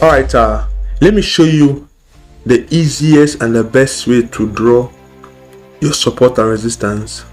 All right, let me show you the easiest and the best way to draw your support and resistance.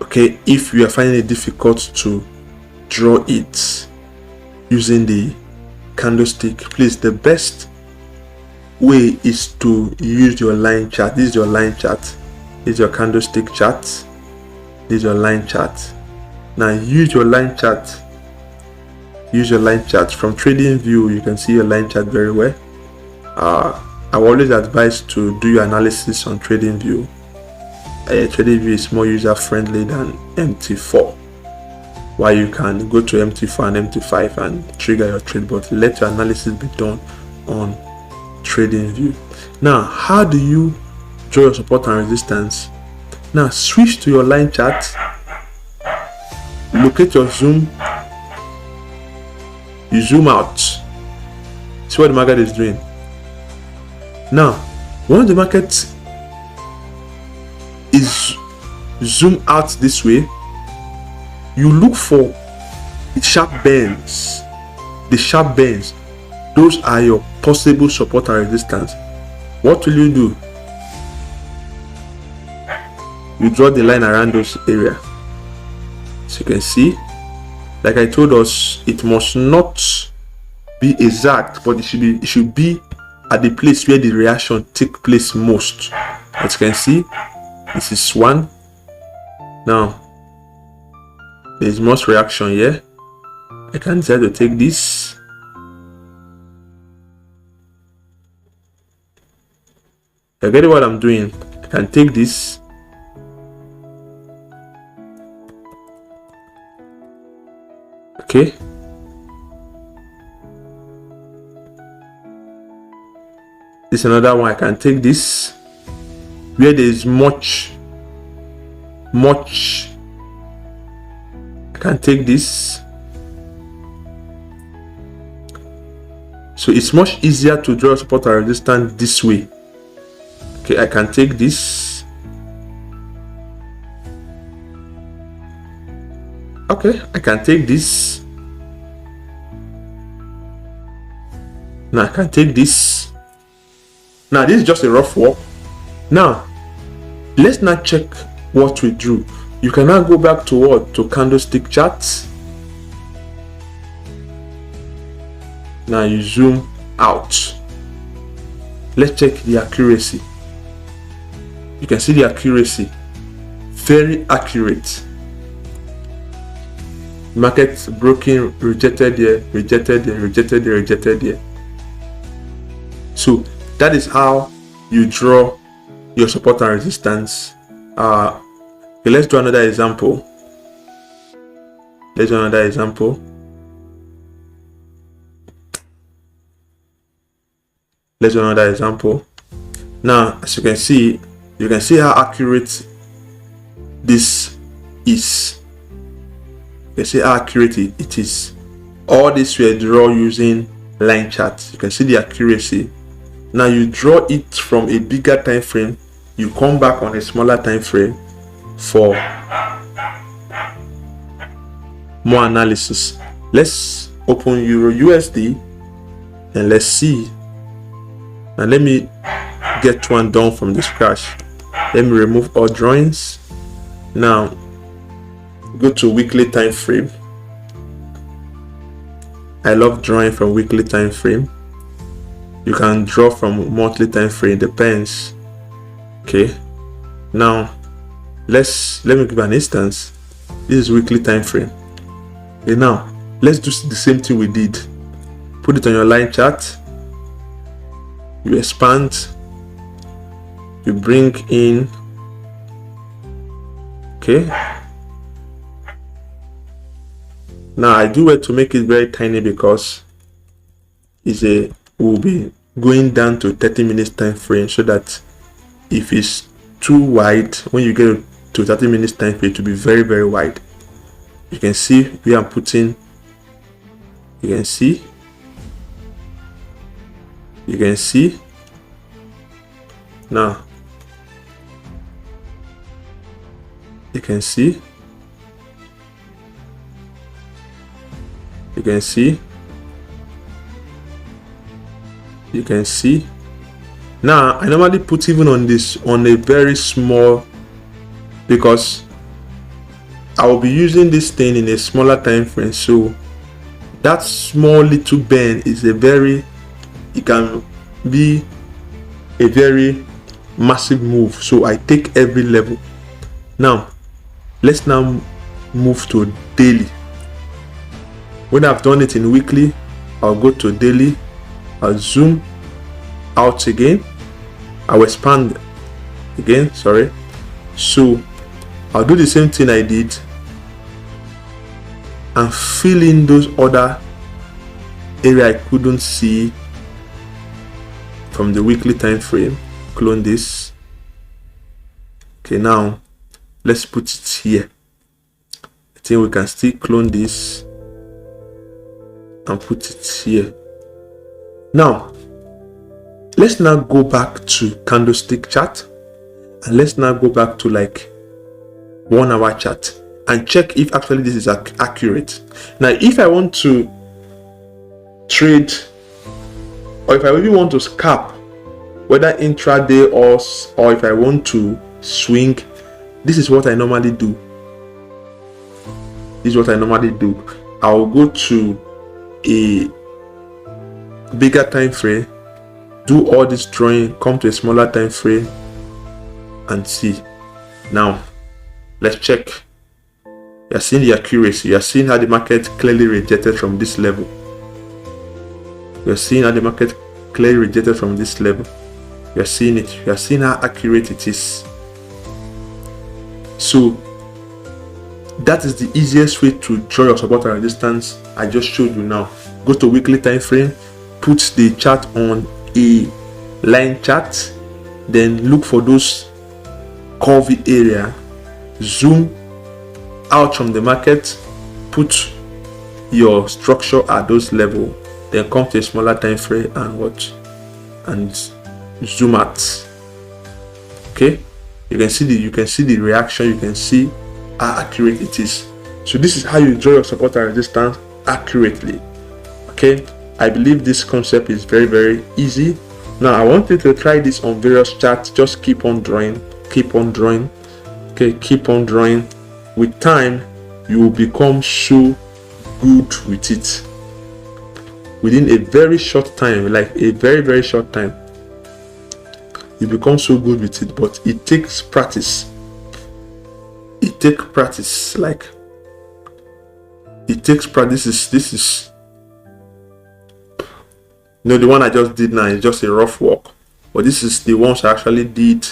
Okay, if you are finding it difficult to draw it using the candlestick, please, the best way is to use your line chart. This is your line chart. This is your candlestick chart. This is your line chart. Now use your line chart. Use your line chart. From TradingView, you can see your line chart very well. I will always advise to do your analysis on TradingView. TradingView is more user friendly than MT4. While you can go to MT4 and MT5 and trigger your trade, but let your analysis be done on TradingView. Now, how do you draw your support and resistance? Now, switch to your line chart. Locate your zoom. You zoom out. See what the market is doing. Now, once the market is zoomed out this way, you look for the sharp bends. The sharp bends, those are your possible support and resistance. What will you do? You draw the line around those areas. So you can see, like I told us, it must not be exact, but it should be at the place where the reaction take place most. As you can see, this is one. Now there is most reaction here. I can decide to take this. I get what I'm doing. I can take this. Okay. This is another one. I can take this where there is much. I can take this. So it's much easier to draw support and resistance this way. Okay, I can take this. Okay, I can take this. Now I can take this. Now this is just a rough walk. Now let's not check what we drew. You can now go back to what? To candlestick charts. Now you zoom out. Let's check the accuracy. You can see the accuracy. Very accurate. Market broken, rejected here, rejected here, rejected here, rejected here. So that is how you draw your support and resistance. Okay, let's do another example. Let's do another example. Let's do another example. Now, as you can see how accurate this is. You can see how accurate it is. All this we draw using line charts. You can see the accuracy. Now you draw it from a bigger time frame. You come back on a smaller time frame for more analysis. Let's open Euro USD and let's see. And let me get one done from the scratch. Let me remove all drawings. Now go to weekly time frame. I love drawing from weekly time frame. You can draw from monthly time frame, depends. Okay, now let me give an instance. This is weekly time frame. Okay, now let's do the same thing we did. Put it on your line chart. You expand. You bring in. Okay. Now I do it to make it very tiny because will be going down to 30 minutes time frame, so that if it's too wide, when you get to 30 minutes time frame, to be very, very wide. You can see where I'm putting. You can see. Now you can see. You can see. Now I normally put even on this on a very small, because I will be using this thing in a smaller time frame. So that small little bend is it can be a very massive move. So I take every level. Now let's now move to daily. When I've done it in weekly, I'll go to daily, I'll zoom out again, I'll expand again, sorry. So I'll do the same thing I did and fill in those other areas I couldn't see from the weekly time frame. Clone this. Okay, now let's put it here. I think we can still clone this and put it here. Now let's now go back to candlestick chart, and let's now go back to like 1 hour chart and check if actually this is accurate. Now if I want to trade, or if I really want to scalp, whether intraday or if I want to swing, this is what I normally do. I'll go to a bigger time frame, do all this drawing, come to a smaller time frame and see. Now let's check. You're seeing the accuracy. You're seeing how the market clearly rejected from this level. You're seeing how the market clearly rejected from this level. You're seeing it. You're seeing how accurate it is. So that is the easiest way to draw your support and resistance I just showed you now. Go to weekly time frame, put the chart on a line chart, then look for those curvy area, zoom out from the market, put your structure at those level, then come to a smaller time frame and watch and zoom out. Okay, you can see the reaction, you can see how accurate it is. So this is how you draw your support and resistance accurately. Okay, I believe this concept is very, very easy. Now I want you to try this on various charts. Just keep on drawing. Okay, keep on drawing. With time, you will become so good with it. Within a very short time, like a very, very short time, you become so good with it. But it takes practice. It takes practice. This is the one I just did now is just a rough work, but this is the ones I actually did.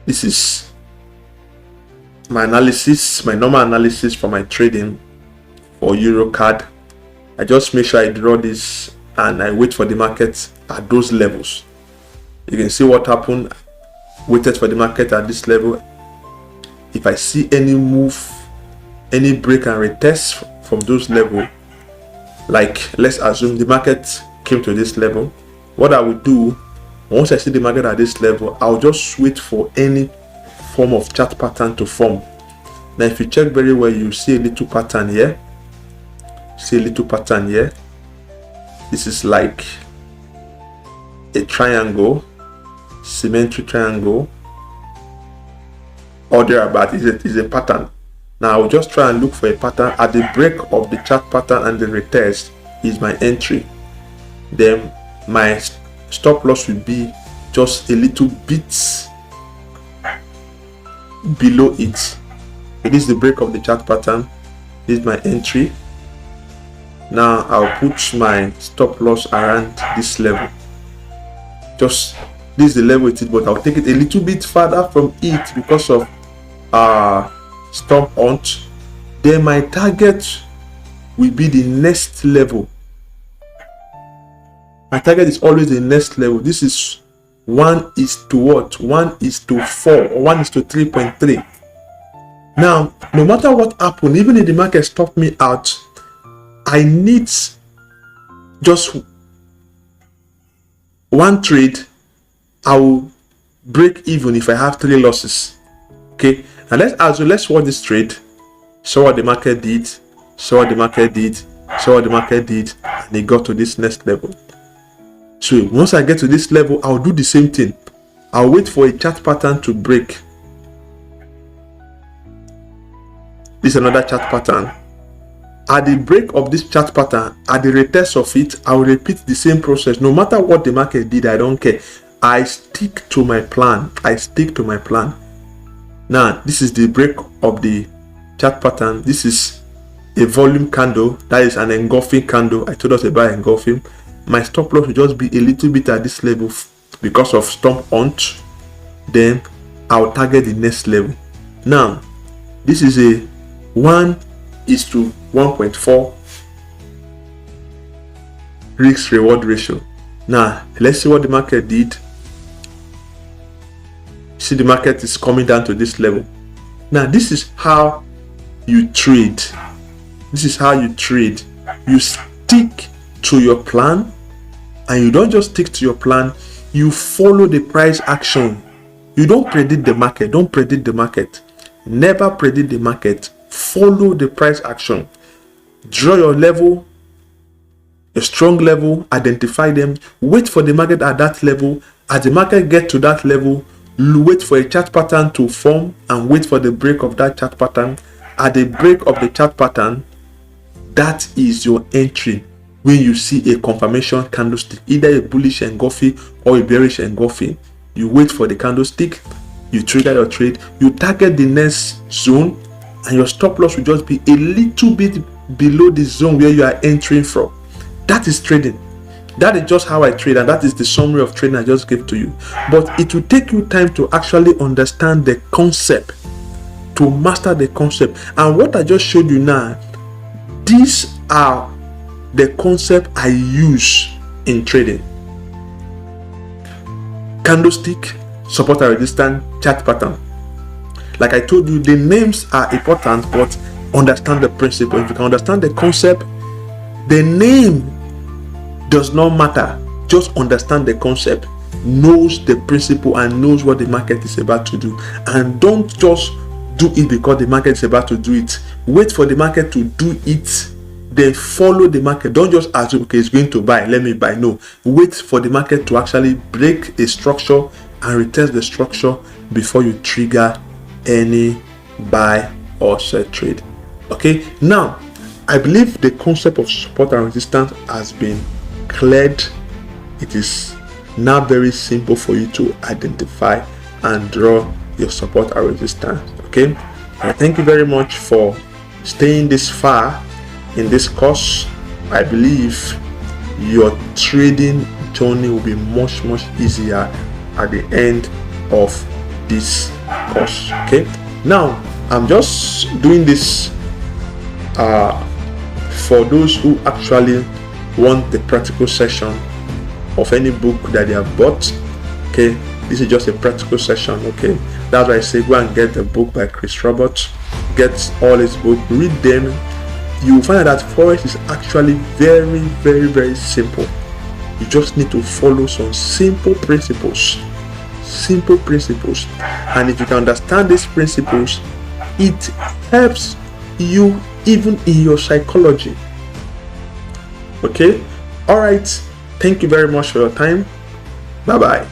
This is my analysis, my normal analysis for my trading for Eurocard. I just make sure I draw this and I wait for the market at those levels. You can see what happened. Waited for the market at this level. If I see any move, any break and retest from those levels, like let's assume the market came to this level, what I will do, once I see the market at this level, I'll just wait for any form of chart pattern to form. Now if you check very well, you see a little pattern here. This is like a triangle, symmetric triangle, or thereabout. Is a pattern. Now I'll just try and look for a pattern at the break of the chart pattern, and the retest is my entry. Then my stop loss will be just a little bit below it. It is the break of the chart pattern. This is my entry. Now I'll put my stop loss around this level. Just this is the level it is, but I'll take it a little bit further from it because of stop hunt. Then my target will be the next level. My target is always the next level. This is 1 is to what? 1 is to 4 or 1 is to 3.3. Now, no matter what happened, even if the market stopped me out, I need just one trade. I will break even if I have 3 losses. Okay, and let's watch this trade. So what the market did. So what the market did, and it got to this next level. So once I get to this level, I'll do the same thing. I'll wait for a chart pattern to break. This is another chart pattern. At the break of this chart pattern, at the retest of it, I will repeat the same process. No matter what the market did, I don't care. I stick to my plan. I stick to my plan. Now, this is the break of the chart pattern. This is a volume candle. That is an engulfing candle. I told us about engulfing. My stop loss will just be a little bit at this level because of stomp hunt. Then I'll target the next level. Now, this is a 1:1.4 risk reward ratio. Now let's see what the market did. See, the market is coming down to this level. Now this is how you trade. This is how you trade. You stick to your plan, and you don't just stick to your plan, you follow the price action. You don't predict the market. Don't predict the market. Never predict the market. Follow the price action. Draw your level, a strong level, identify them, wait for the market at that level. As the market gets to that level, wait for a chart pattern to form and wait for the break of that chart pattern. At the break of the chart pattern, that is your entry. When you see a confirmation candlestick, either a bullish engulfing or a bearish engulfing, you wait for the candlestick, you trigger your trade, you target the next zone, and your stop loss will just be a little bit below the zone where you are entering from. That is trading. That is just how I trade, and that is the summary of trading I just gave to you. But it will take you time to actually understand the concept, to master the concept. And what I just showed you now, these are the concept I use in trading. Candlestick, support and resistance, chart pattern. Like I told you, the names are important, but understand the principle. If you can understand the concept, the name does not matter. Just understand the concept, knows the principle, and knows what the market is about to do. And don't just do it because the market is about to do it. Wait for the market to do it, then follow the market. Don't just assume, okay, it's going to buy, let me buy. No, wait for the market to actually break a structure and retest the structure before you trigger any buy or sell trade. Okay, now I believe the concept of support and resistance has been cleared. It is now very simple for you to identify and draw your support and resistance. Okay, thank you very much for staying this far in this course. I believe your trading journey will be much easier at the end of this course. Okay, now I'm just doing this for those who actually want the practical session of any book that they have bought. Okay, this is just a practical session. Okay, that's why I say go and get the book by Chris Roberts. Get all his books, read them. You will find out that Forex is actually very simple. You just need to follow some simple principles. And if you can understand these principles, it helps you even in your psychology. Okay, all right, thank you very much for your time. Bye bye.